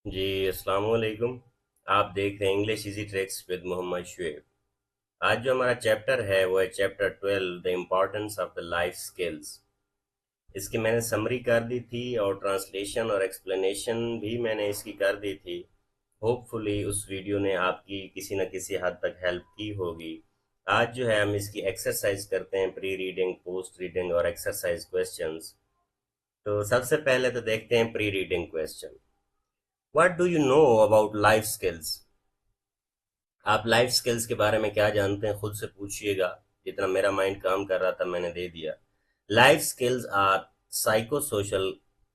जी अस्सलाम वालेकुम। आप देख रहे हैं English easy tricks with Mohammad Shoaib. आज जो हमारा चैप्टर है वो है chapter 12, the importance of the life skills. इसकी मैंने समरी कर दी थी और ट्रांसलेशन और एक्सप्लेनेशन भी मैंने इसकी कर दी थी। होपफुली उस वीडियो ने आपकी किसी न किसी हद तक हेल्प की होगी। आज जो है हम इसकी एक्सरसाइज करते हैं, प्री रीडिंग, पोस्ट रीडिंग और एक्सरसाइज क्वेश्चंस। तो सबसे पहले तो देखते हैं pre reading question. What do you know about life skills? आप लाइफ स्किल्स के बारे में क्या जानते हैं, खुद से पूछिएगा। जितना मेरा माइंड काम कर रहा था मैंने दे दिया। Life skills are psycho social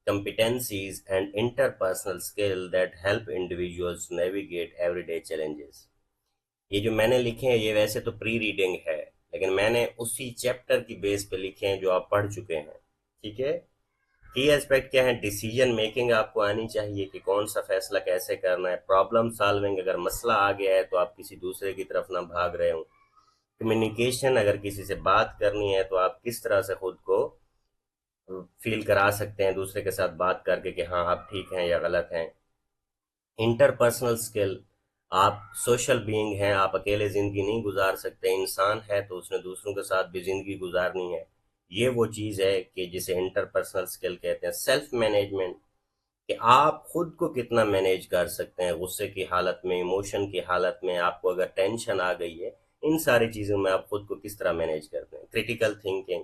competencies and interpersonal skill that help individuals navigate everyday challenges। ये जो मैंने लिखे हैं ये वैसे तो प्री रीडिंग है, लेकिन मैंने उसी चैप्टर की बेस पे लिखे हैं जो आप पढ़ चुके हैं। ठीक है। की एस्पेक्ट क्या है? डिसीजन मेकिंग आपको आनी चाहिए कि कौन सा फैसला कैसे करना है। प्रॉब्लम सॉल्विंग, अगर मसला आ गया है तो आप किसी दूसरे की तरफ ना भाग रहे हो। कम्युनिकेशन, अगर किसी से बात करनी है तो आप किस तरह से खुद को फील करा सकते हैं दूसरे के साथ बात करके कि हाँ आप ठीक हैं या गलत हैं। इंटरपर्सनल स्किल, आप सोशल बीइंग हैं, आप अकेले ज़िंदगी नहीं गुजार सकते। इंसान है तो उसने दूसरों के साथ भी ज़िंदगी गुजारनी है। ये वो चीज़ है कि जिसे इंटरपर्सनल स्किल कहते हैं। सेल्फ मैनेजमेंट, कि आप खुद को कितना मैनेज कर सकते हैं गुस्से की हालत में, इमोशन की हालत में। आपको अगर टेंशन आ गई है, इन सारी चीज़ों में आप खुद को किस तरह मैनेज करते हैं। क्रिटिकल थिंकिंग,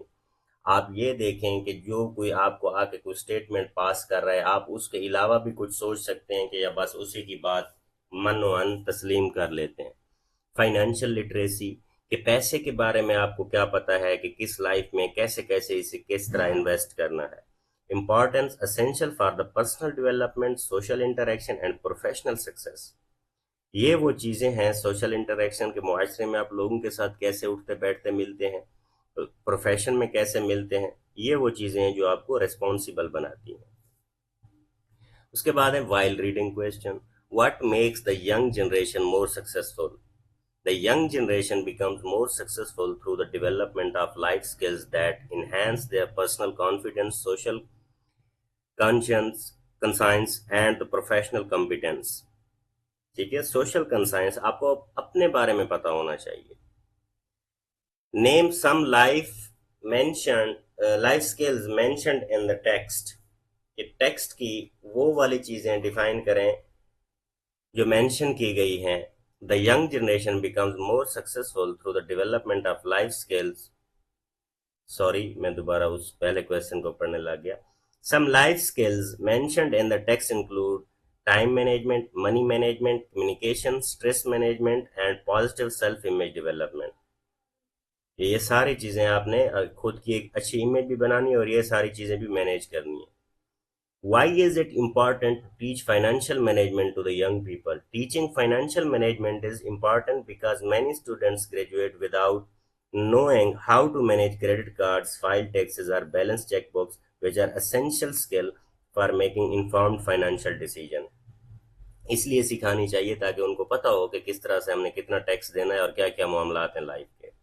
आप ये देखें कि जो कोई आपको आके कोई स्टेटमेंट पास कर रहा है, आप उसके अलावा भी कुछ सोच सकते हैं कि या बस उसी की बात मनो अन तस्लीम कर लेते हैं। फाइनेंशियल लिटरेसी, कि पैसे के बारे में आपको क्या पता है कि किस लाइफ में कैसे कैसे इसे किस तरह इन्वेस्ट करना है। Importance essential for the personal development, social interaction and professional success. ये वो चीज़ें हैं सोशल इंटरेक्शन के, मुआशरे में आप लोगों के साथ कैसे उठते बैठते मिलते हैं, प्रोफेशन में कैसे मिलते हैं। ये वो चीज़ें हैं जो आपको रिस्पॉन्सिबल बनाती हैं। उसके बाद है while reading question. What makes the young generation more successful? The young generation becomes more successful through the development of life skills that enhance their personal confidence, social conscience, conscience and the professional competence। ठीक है। Social conscience, आपको अपने बारे में पता होना चाहिए। Name some life skills mentioned in the text. कि टेक्स्ट की वो वाली चीजें डिफाइन करें जो मेंशन की गई हैं। The young generation becomes more successful through the development of life skills. Sorry, मैं दोबारा उस पहले क्वेश्चन को पढ़ने लग गया। Some life skills mentioned in the text include time management, money management, communication, stress management and positive self image development. ये सारी चीजें आपने खुद की एक अच्छी इमेज भी बनानी है और ये सारी चीजें भी मैनेज करनी है। Why is it important to teach financial management to the young people? Teaching financial management is important because many students graduate without knowing how to manage credit cards, file taxes, or balance checkbooks, which are essential skill for making informed financial decision। इसलिए सिखानी चाहिए ताकि उनको पता हो कि किस तरह से हमने कितना टैक्स देना है और क्या क्या मामला हैं लाइफ के।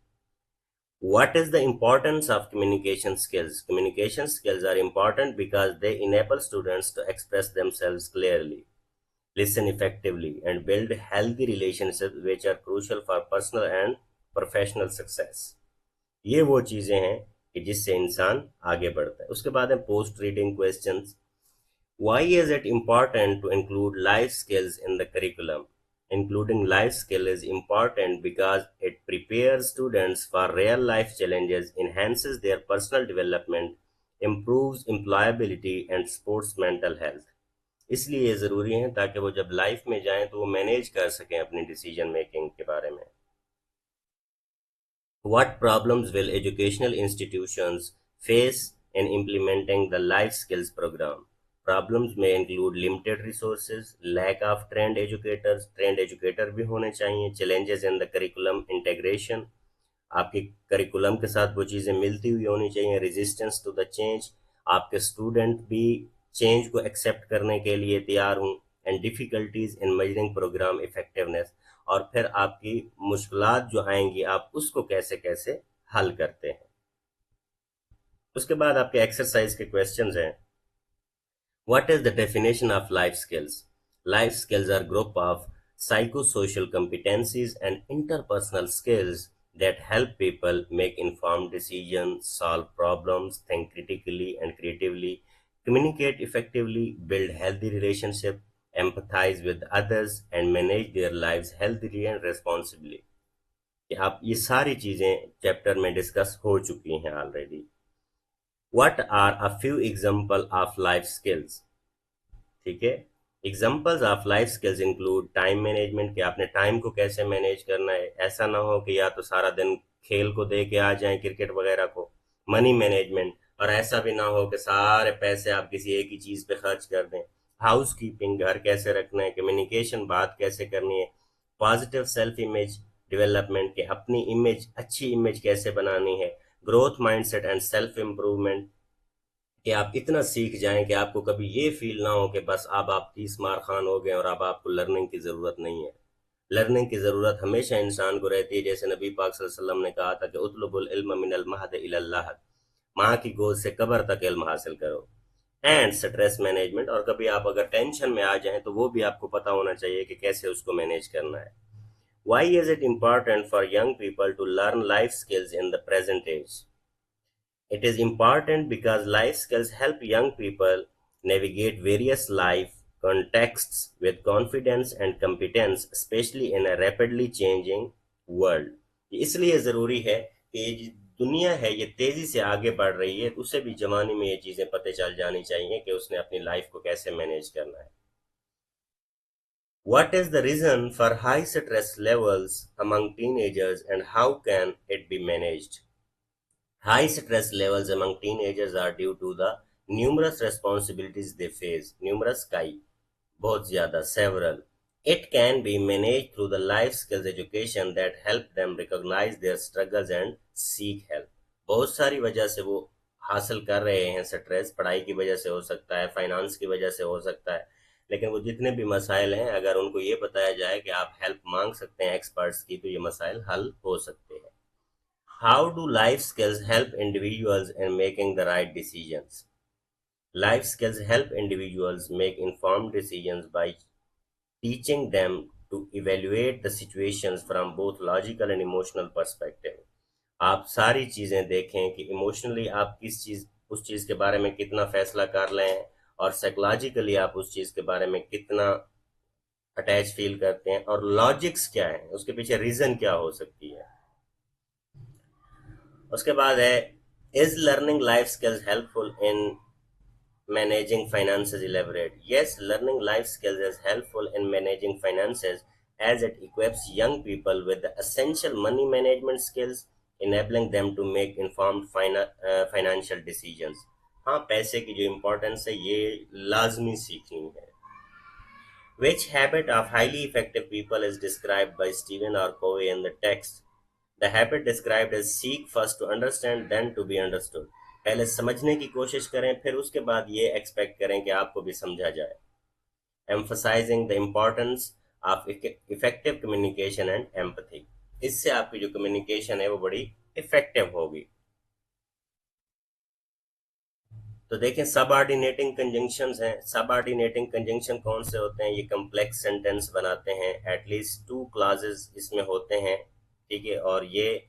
What is the importance of communication skills? Communication skills are important because they enable students to express themselves clearly, listen effectively, and build healthy relationships which are crucial for personal and professional success। ये वो चीजें हैं कि जिससे इंसान आगे बढ़ता है। उसके बाद है post reading questions. Why is it important to include life skills in the curriculum? Including life skill is important because it prepares students for real life challenges, enhances their personal development, improves employability and supports mental health। इसलिए ये ज़रूरी है ताकि वो जब life में जाएं तो वो मैनेज कर सकें अपनी डिसीजन मेकिंग के बारे में। What problems will educational institutions face in implementing the life skills program? Problems may include limited resources, lack of trained educator भी होने चाहिए, challenges in the curriculum integration, आपके करिकुलम के साथ वो चीज़ें मिलती हुई होनी चाहिए, रेजिस्टेंस टू द चेंज, आपके स्टूडेंट भी चेंज को एक्सेप्ट करने के लिए तैयार हूँ, and difficulties in measuring program effectiveness, और फिर आपकी मुश्किलात जो आएंगी आप उसको कैसे कैसे हल करते हैं। उसके बाद आपके एक्सरसाइज के क्वेश्चंस हैं। What is the definition of life skills? Life skills are group of psychosocial competencies and interpersonal skills that help people make informed decisions, solve problems, think critically and creatively, communicate effectively, build healthy relationships, empathize with others, and manage their lives healthily and responsibly. कि आप ये सारी चीजें chapter में discuss हो चुकी हैं already. What are a few example of life skills? ठीक है, examples of life skills include time management, कि आपने टाइम को कैसे मैनेज करना है. ऐसा ना हो कि या तो सारा दिन खेल को दे के आ जाएं, क्रिकेट वगैरह को. मनी मैनेजमेंट, और ऐसा भी ना हो कि सारे पैसे आप किसी एक ही चीज पे खर्च कर दें. हाउस कीपिंग, घर कैसे रखना है. कम्युनिकेशन, बात कैसे करनी है. पॉजिटिव सेल्फ इमेज डेवलपमेंट, के अपनी इमेज, अच्छी इमेज कैसे बनानी है. Growth mindset and self improvement, कि आप इतना सीख जाएं कि आपको कभी ये फील ना हो कि बस अब आप 30 मार खान हो गए और अब आपको लर्निंग की ज़रूरत नहीं है. लर्निंग की ज़रूरत हमेशा इंसान को रहती है. जैसे नबी पाक सल्लल्लाहु अलैहि वसल्लम ने कहा था कि उतलुबुल इल्म मिनल महद इलल लहद, माँ की गोद से कब्र तक इल्म हासिल करो. एंड स्ट्रेस मैनेजमेंट, और कभी आप अगर टेंशन में आ जाएं तो वो भी आपको पता होना चाहिए कि कैसे उसको मैनेज करना है. Why is it important for young people to learn life skills in the present age? It is important because life skills help young people navigate various life contexts with confidence and competence, especially in a rapidly changing world. इसलिए ज़रूरी है कि ये जो दुनिया है ये तेज़ी से आगे बढ़ रही है, उसे भी जमाने में ये चीज़ें पता चल जानी चाहिए कि उसने अपनी लाइफ को कैसे मैनेज करना है. What is the reason for high stress levels among teenagers and how can it be managed? High stress levels among teenagers are due to the numerous responsibilities they face. Numerous kai, बहुत ज़्यादा, several. It can be managed through the life skills education that help them recognize their struggles and seek help. बहुत सारी वजह से वो हासिल कर रहे हैं स्ट्रेस. पढ़ाई की वजह से हो सकता है, फाइनेंस की वजह से हो सकता है, लेकिन वो जितने भी मसाइल हैं अगर उनको ये बताया जाए कि आप हेल्प मांग सकते हैं एक्सपर्ट्स की, तो ये मसाइल हल हो सकते हैं. How do life skills help individuals in making the right decisions? Life skills help individuals make informed decisions by teaching them to evaluate the situations from both logical and emotional perspective. आप सारी चीजें देखें कि emotionally आप किस चीज, उस चीज के बारे में कितना फैसला कर लें, और साइकोलॉजिकली आप उस चीज के बारे में कितना अटैच फील करते हैं, और लॉजिक्स क्या है, उसके पीछे रीजन क्या हो सकती है. उसके बाद है, is learning life skills helpful in managing finances? Elaborate. Yes, learning life skills is helpful in managing finances as it equips young people with the essential money management skills, enabling them to make informed financial decisions. हाँ, पैसे की जो importance है ये लाजमी सीखनी है. Which habit of highly effective people is described by Stephen R. Covey in the text? The habit described is seek first to understand, then to be understood. पहले समझने की कोशिश करें, फिर उसके बाद ये एक्सपेक्ट करें कि आपको भी समझा जाए. Emphasizing the importance of effective communication and empathy. इससे आपकी जो कम्युनिकेशन है वो बड़ी इफेक्टिव होगी. तो देखें, सबऑर्डिनेटिंग कंजंक्शंस हैं. सबऑर्डिनेटिंग कंजंक्शन कौन से होते हैं? ये कम्प्लेक्स सेंटेंस बनाते हैं. एटलीस्ट 2 क्लॉजेस इसमें होते हैं. ठीक है, और ये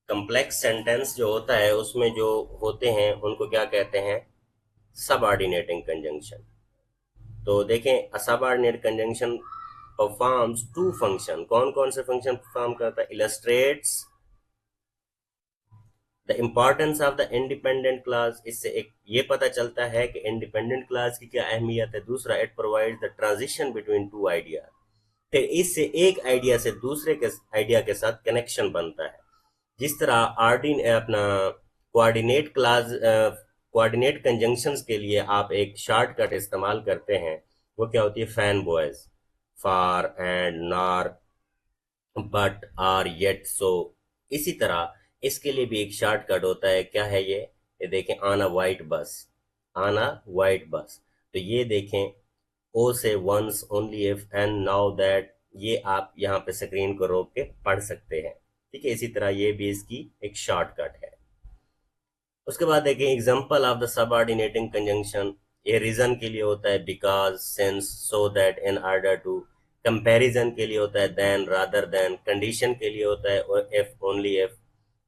कम्प्लेक्स सेंटेंस जो होता है उसमें जो होते हैं उनको क्या कहते हैं? Subordinating conjunction. तो देखें, सबऑर्डिनेट कंजंक्शन परफॉर्म्स 2 फंक्शन. कौन कौन से फंक्शन परफॉर्म करता है? Illustrates the importance of the independent class. इससे एक ये पता चलता है कि इंडिपेंडेंट क्लास की क्या अहमियत है. दूसरा, it provide the transition between 2 idea. फिर इससे एक आइडिया से दूसरे के आइडिया के साथ कनेक्शन बनता है. जिस तरह आर्डिन अपना कोऑर्डिनेट क्लास, कोऑर्डिनेट कंजंक्शंस के लिए आप एक शॉर्टकट इस्तेमाल करते हैं, वो क्या होती है? फैन बॉयज, फार एंड नार, बट, आर, येट, सो. इसी तरह इसके लिए भी एक शॉर्टकट होता है. क्या है ये देखें, आन अ वाइट बस, आन अ वाइट बस. तो ये देखें, ओ से once, only if, and now that. ये आप यहाँ पे स्क्रीन को रोक के पढ़ सकते हैं. ठीक है, इसी तरह ये भी इसकी एक शॉर्टकट है. उसके बाद देखें, example of the subordinating conjunction. ये रीजन के लिए होता है because, since, so that, in order to. Comparison के लिए होता है देन, रादर देन। कंडीशन के लिए होता है इफ, ओनली इफ।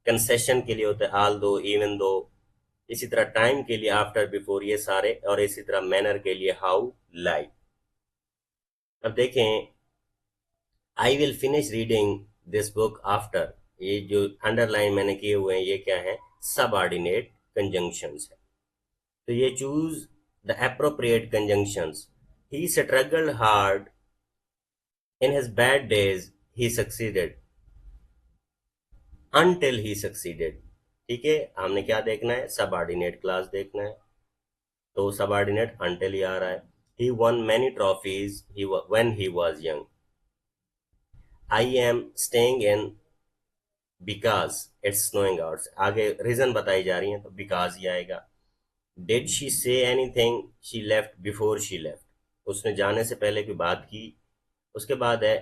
कंसेशन के लिए होता है ऑल दो, इवन दो। इसी तरह टाइम के लिए आफ्टर, बिफोर, ये सारे। और इसी तरह मैनर के लिए हाउ, लाइक। अब देखें, I will finish reading this book after. ये जो अंडरलाइन मैंने किए हुए हैं ये क्या है? सब ऑर्डिनेट कंजंक्शंस है। तो ये choose the appropriate conjunctions. He struggled hard in his bad days, he succeeded until he succeeded। ठीक है, हमने क्या देखना है? सब ऑर्डिनेट क्लास देखना है। तो सब ऑर्डिनेट until ही आ रहा है। he won many trophies when he was young। I am staying in because it's snowing out। आगे रीजन बताई जा रही है तो because ही आएगा। did she say anything she left before she left। उसने जाने से पहले की बात की। उसके बाद है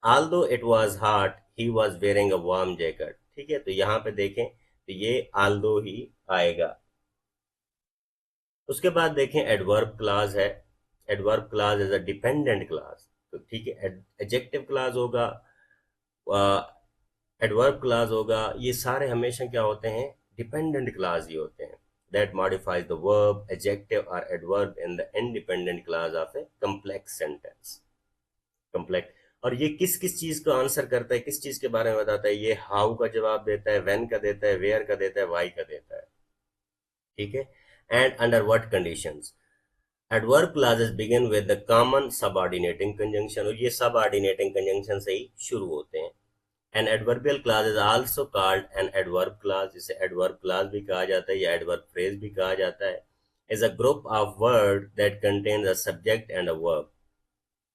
although it was hot he was wearing a warm jacket। ठीक है, तो यहाँ पे देखें तो ये although ही आएगा। उसके बाद देखें एडवर्ब क्लास है। Adverb class is a dependent class. तो ठीक है, एडजेक्टिव क्लास होगा, एडवर्ब क्लास होगा। ये सारे हमेशा क्या होते हैं? डिपेंडेंट क्लास ही होते हैं। That modifies the verb, adjective और adverb in the independent clause of a complex sentence. Complex. और ये किस किस चीज को आंसर करता है, किस चीज के बारे में बताता है? ये हाउ का जवाब देता है, व्हेन का देता है, वेयर का देता है, वाई का देता है। ठीक है। And under what conditions. Adverb clauses begin with the common subordinating conjunction. और ये सबऑर्डिनेटिंग कंजंक्शन से ही शुरू होते हैं। An adverbial clause is also called an adverb clause. जिसे एडवर्ब क्लास भी कहा जाता है या एडवर्ब फ्रेज भी कहा जाता है। Is a group of word that contains a subject and a verb.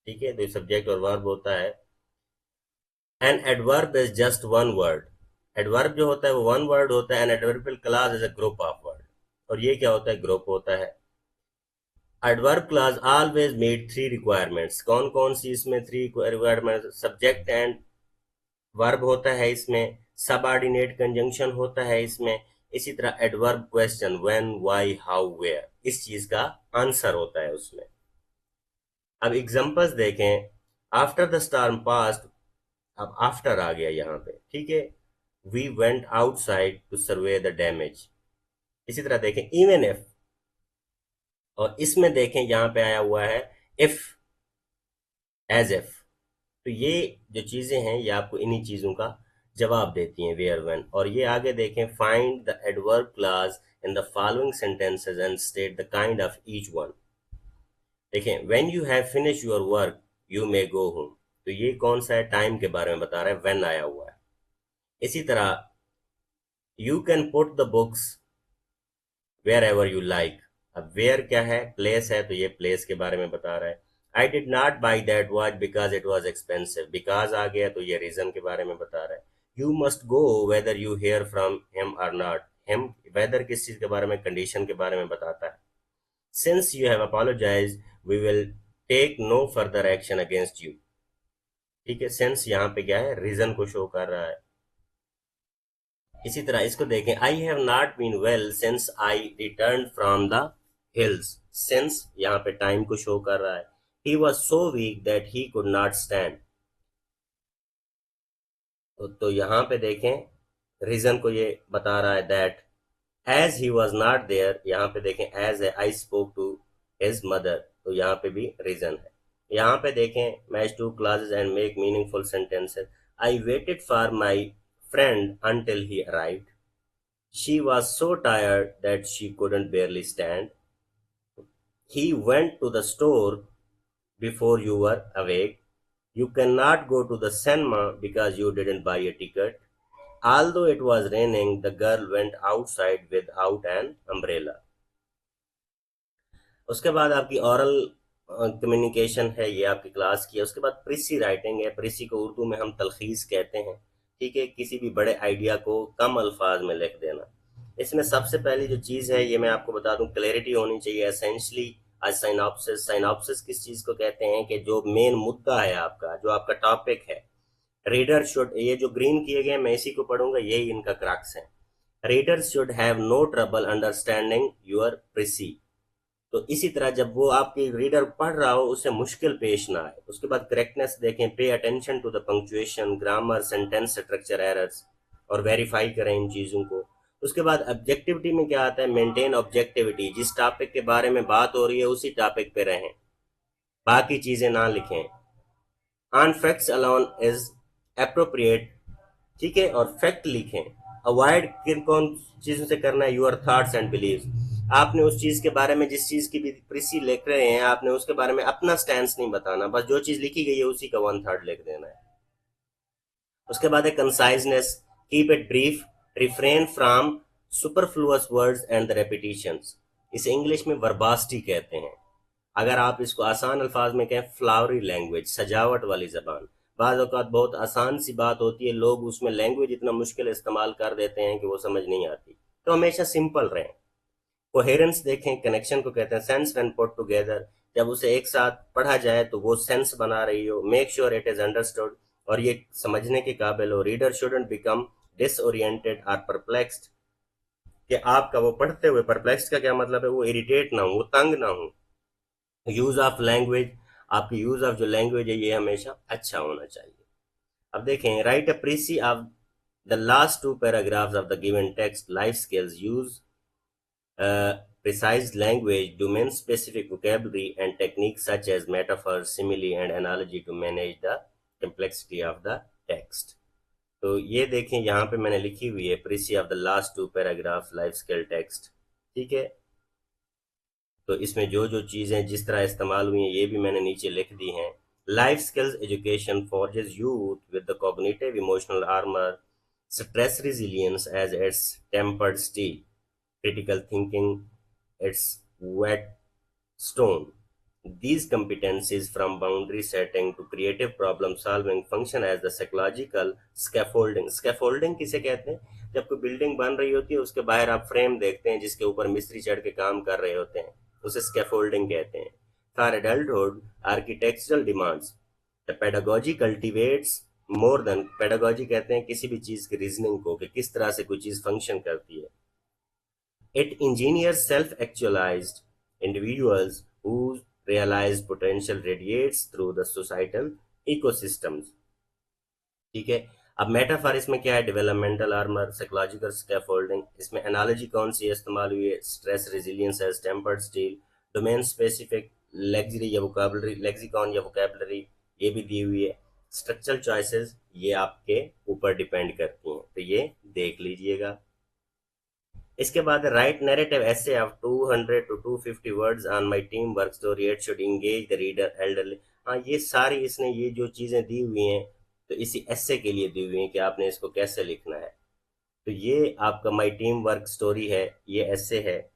ठीक है, तो सब्जेक्ट और वर्ब होता है। An adverb is just one word. Adverb जो होता है वो वन वर्ड होता है। An adverbial clause is a group of word. और ये क्या होता है? ग्रुप होता है। Adverb clause always meet three requirements. कौन कौन सी इसमें three requirement? Subject and verb होता है इसमें, सबऑर्डिनेट कंजंक्शन होता है इसमें, इसी तरह adverb question when, why, how, where, इस चीज का आंसर होता है उसमें। अब एग्जांपल्स देखें। After the storm past. अब आफ्टर आ गया यहाँ पे। ठीक है, we went outside to survey the damage. इसी तरह देखें इवन इफ। और इसमें देखें यहाँ पे आया हुआ है इफ, एज इफ। तो ये जो चीजें हैं ये आपको इन्हीं चीजों का जवाब देती हैं, वेयर, व्हेन। और ये आगे देखें, find the adverb clause in the following sentences and state the kind of each one. देखें, when you have finish your work you may go home. तो ये कौन सा है? टाइम के बारे में बता रहा है, व्हेन आया हुआ है। इसी तरह you can put the books wherever you like. अब वेयर क्या है? प्लेस है, तो ये प्लेस के बारे में बता रहा है। I did not buy that watch because it was expensive. Because आ गया तो ये रीजन के बारे में बता रहा है। You must go whether you hear from him और नॉट। हिम वेदर किस चीज के बारे में? कंडीशन के बारे में बताता है। Since you have apologize we will take no further action against you. ठीक है, सिंस यहाँ पे क्या है? रीजन को शो कर रहा है। इसी तरह इसको देखें, I have not been well since I return from the hills. Since यहाँ पे टाइम को शो कर रहा है। He was so weak that he could not stand. तो यहाँ पे देखें रीजन को ये बता रहा है that as he was not there. यहाँ पे देखें एज है, I spoke to his mother. तो यहाँ पे भी रीजन है। यहाँ पे देखें match two clauses and make meaningful sentences. I waited for my friend until he arrived। She was so tired that she couldn't barely stand। He went to the store before you were awake। You cannot go to the cinema because you didn't buy a ticket। Although it was raining, the girl went outside without an umbrella। उसके बाद आपकी oral communication है, ये आपकी class की है। उसके बाद प्रीसी राइटिंग है। प्रीसी को उर्दू में हम तलखीस कहते हैं। ठीक है, किसी भी बड़े आइडिया को कम अल्फाज में लिख देना। इसमें सबसे पहली जो चीज़ है ये मैं आपको बता दूं, क्लैरिटी होनी चाहिए। Essentially synopsis. साइनॉप्सिस किस चीज़ को कहते हैं? कि जो मेन मुद्दा है आपका, जो आपका टॉपिक है। रीडर शुड, ये जो ग्रीन किए गए मैं इसी को पढ़ूंगा, यही इनका क्रक्स है। Reader should have no trouble understanding your precis. तो इसी तरह जब वो आपकी रीडर पढ़ रहा हो उससे मुश्किल पेश ना आए। उसके बाद करेक्टनेस देखें, pay attention to the punctuation, grammar, sentence structure errors, और वेरीफाई करें इन चीज़ों को। उसके बाद ऑब्जेक्टिविटी में क्या आता है, मेंटेन ऑब्जेक्टिविटी, जिस टॉपिक के बारे में बात हो रही है उसी टॉपिक पे रहें, बाकी चीज़ें ना लिखें। On facts alone is appropriate, ठीक है, और फैक्ट लिखें। अवॉइड किन कौन चीजों से करना है, यूर थॉट्स एंड बिलीव्स। आपने उस चीज के बारे में, जिस चीज की भी प्रीसी लिख रहे हैं, आपने उसके बारे में अपना स्टैंड नहीं बताना, बस जो चीज लिखी गई है उसी का वन थर्ड लिख देना है। उसके बाद है conciseness, keep it brief, refrain from superfluous words and the repetitions. इसे इंग्लिश में वर्बास्टी कहते हैं। अगर आप इसको आसान अल्फाज में कहें, फ्लावरी लैंग्वेज, सजावट वाली जबान। बाज़ औक़ात बहुत आसान सी बात होती है, लोग उसमें लैंग्वेज इतना मुश्किल इस्तेमाल कर देते हैं कि वो समझ नहीं आती। तो हमेशा सिंपल रहें। कोहेरेंस देखें, कनेक्शन को कहते हैं, सेंस व्हेन पुट टुगेदर, जब उसे एक साथ पढ़ा जाए तो वो सेंस बना रही हो। Make sure it is understood, और ये समझने के काबिल हो। रीडर शुडंट बिकम डिसओरिएंटेड और परप्लेक्स्ड, कि आपका वो पढ़ते हुए, परप्लेक्स्ड का क्या मतलब है, वो इरिटेट ना हो, वो तंग ना हो। यूज ऑफ लैंग्वेज, आपकी यूज ऑफ जो लैंग्वेज है ये हमेशा अच्छा होना चाहिए। अब देखें, write a precis of the last two paragraphs of the given text, life skills, use precise language, domain specific vocabulary and techniques such as metaphor, simile and analogy to manage the complexity of the text। तो ये देखें यहाँ पे मैंने लिखी हुई है, precis of the last two paragraph life skill text, ठीक है। तो इसमें जो जो चीज़ें जिस तरह इस्तेमाल हुई हैं ये भी मैंने नीचे लिख दी हैं। Life skills education forges youth with the cognitive emotional armour, stress resilience as it's tempered steel, critical thinking its whetstone. These competencies from boundary setting to creative problem solving function as the psychological scaffolding। scaffolding किसे कहते हैं, जब कोई building बन रही होती है उसके बाहर आप फ्रेम देखते हैं जिसके ऊपर मिस्त्री चढ़ के काम कर रहे होते हैं, उसे स्कैफोल्डिंग कहते हैं। For adulthood, architectural demands, the pedagogy cultivates more than, pedagogy कहते हैं किसी भी चीज की रीजनिंग को, कि किस तरह से कोई चीज फंक्शन करती है। It engineers self-actualized individuals whose realized potential radiates through the societal ecosystems। ठीक है। अब मेटाफर इसमें क्या है, डेवलपमेंटल आर्मर, साइकोलॉजिकल स्कैफोल्डिंग। इसमें एनालॉजी कौन सी इस्तेमाल हुई है, stress resilience as tempered steel, domain specific lexicon या वोकैबुलरी, लेक्सिकॉन या वोकैबुलरी, ये भी दी हुई है। स्ट्रक्चरल चॉइसेस ये आपके ऊपर डिपेंड करती हैं, तो ये देख लीजिएगा। इसके बाद right narrative essay of 200 to 250 words on my team work story, it should engage the reader elderly. हाँ, ये सारी इसने ये जो चीज़ें दी हुई हैं तो इसी एसे के लिए दी हुई हैं कि आपने इसको कैसे लिखना है। तो ये आपका माय टीम वर्क स्टोरी है, ये एसे है।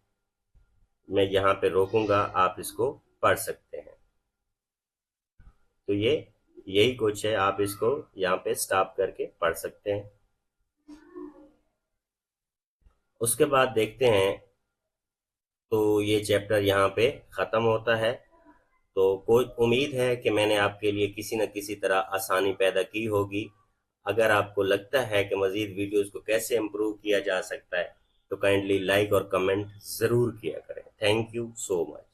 मैं यहाँ पे रोकूंगा, आप इसको पढ़ सकते हैं। तो ये यही कुछ है, आप इसको यहाँ पे स्टॉप करके पढ़ सकते हैं। उसके बाद देखते हैं, तो ये चैप्टर यहाँ पे ख़त्म होता है। तो कोई उम्मीद है कि मैंने आपके लिए किसी न किसी तरह आसानी पैदा की होगी। अगर आपको लगता है कि मज़ीद वीडियोस को कैसे इम्प्रूव किया जा सकता है तो काइंडली लाइक और कमेंट ज़रूर किया करें। Thank you so much.